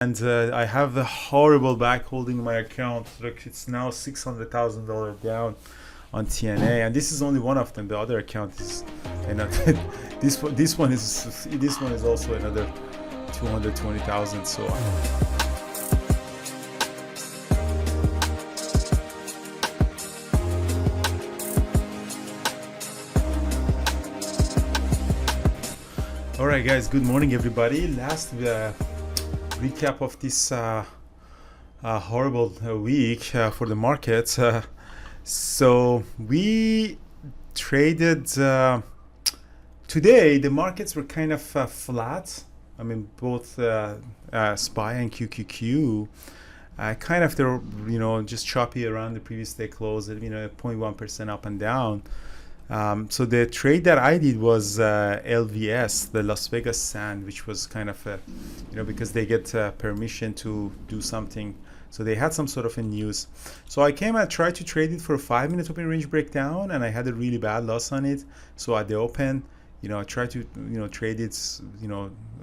And I have a horrible back holding my account. Look, it's now $600,000 down on TNA, and this is only one of them. The other account is, you know, this one is also another 220,000. So. All right, guys. Good morning, everybody. Last recap of this horrible week for the markets. So we traded today. The markets were kind of flat. I mean, both SPY and QQQ. Kind of they're just choppy around the previous day close. 0.1% up and down. So the trade that I did was LVS, the Las Vegas Sand, which was kind of because they get permission to do something. So they had some sort of a news. So I came and tried to trade it for a 5-minute open range breakdown, and I had a really bad loss on it. So at the open, I tried to trade it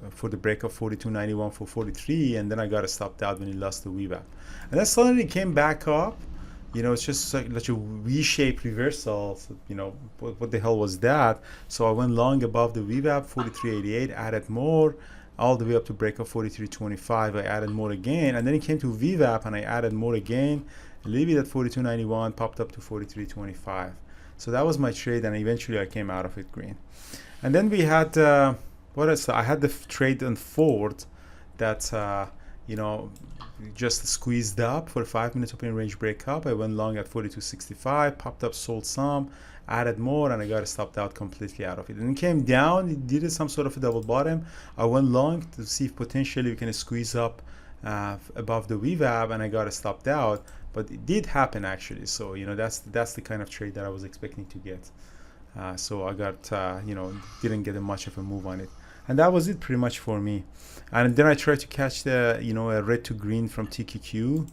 for the break of 42.91 for 43, and then I got stopped out when it lost the VWAP. And then suddenly it came back up. It's just like a V-shaped reversal. So, what the hell was that? So I went long above the VWAP, 43.88, added more, all the way up to break of 43.25. I added more again, and then it came to VWAP, and I added more again. A little bit at 42.91, popped up to 43.25. So that was my trade, and eventually I came out of it green. And then we had, what else? I had the trade on Ford that, just squeezed up for a 5-minute open range breakup. I went long at 42.65, popped up, sold some, added more, and I got stopped out completely out of it. And it came down, it did some sort of a double bottom. I went long to see if potentially we can squeeze up above the VWAP, and I got stopped out. But it did happen actually. So that's the kind of trade that I was expecting to get. So I got didn't get much of a move on it. And that was it pretty much for me. And then I tried to catch the, a red to green from TQQ.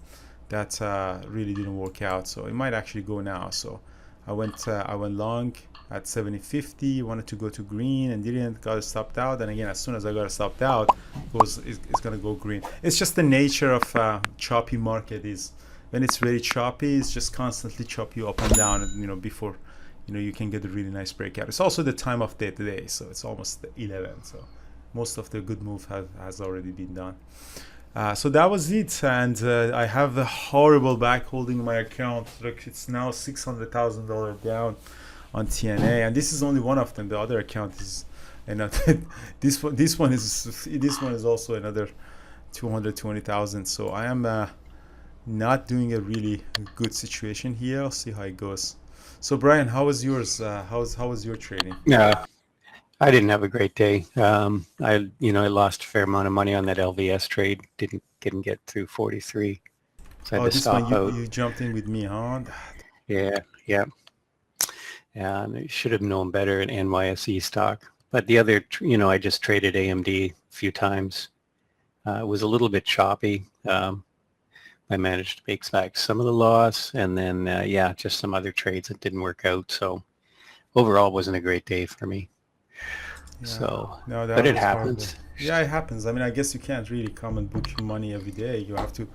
That really didn't work out. So it might actually go now. So I went long at 70.50, wanted to go to green and didn't, got stopped out. And again, as soon as I got stopped out, it's going to go green. It's just the nature of choppy market is when it's very choppy, it's just constantly chop you up and down, and, before you can get a really nice breakout. It's also the time of day today, so it's almost 11. So most of the good move has already been done. So that was it, and I have a horrible back holding my account. Look, it's now $600,000 down on TNA, and this is only one of them. The other account is, this one is also another 220,000. So I am not doing a really good situation here. I'll see how it goes. So Brian, how was yours? How was your trading? Yeah, I didn't have a great day. I lost a fair amount of money on that LVS trade. Didn't get through 43, so I had to stop out. You jumped in with me, huh? Yeah. And I should have known better in NYSE stock. But the other, I just traded AMD a few times. It was a little bit choppy. I managed to make back some of the loss, and then just some other trades that didn't work out. So overall, it wasn't a great day for me. Yeah. So, no, but it happens. Horrible. Yeah, it happens. I mean, I guess you can't really come and book your money every day. You have to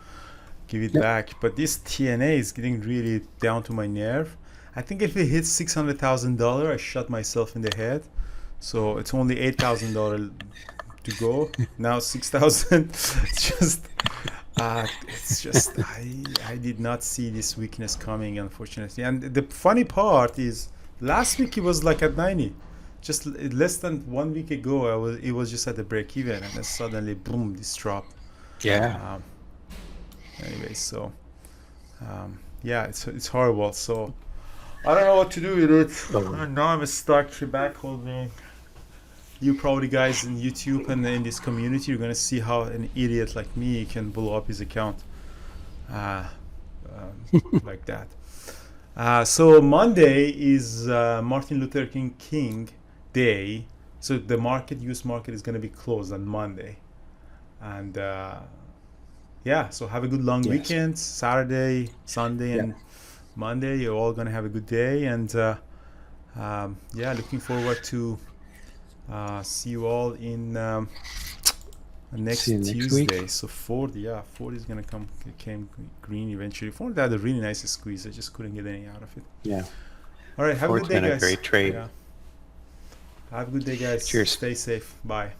give it back. But this TNA is getting really down to my nerve. I think if it hits $600,000, I shot myself in the head. So it's only $8,000 to go. Now 6,000. It's just I did not see this weakness coming, unfortunately. And the funny part is, last week it was like at 90. Just less than 1 week ago, it was just at the break even, and then suddenly, boom, this drop. Yeah. Anyway, so it's horrible. So I don't know what to do with it. Now I'm stuck back holding. You probably guys in YouTube and in this community, you're gonna see how an idiot like me can blow up his account like that. So Monday is Martin Luther King Day. So the U.S. market is gonna be closed on Monday, and so have a good long weekend. Saturday, Sunday, and Monday. You're all gonna have a good day, and looking forward to see you all in next See you next Tuesday. week. So Ford, yeah, Ford is gonna came green eventually. Ford had a really nice squeeze. I just couldn't get any out of it. Yeah. All right, have a good Ford's day, been a guys. great trade. Yeah, have a good day, guys. Cheers. Stay safe. Bye.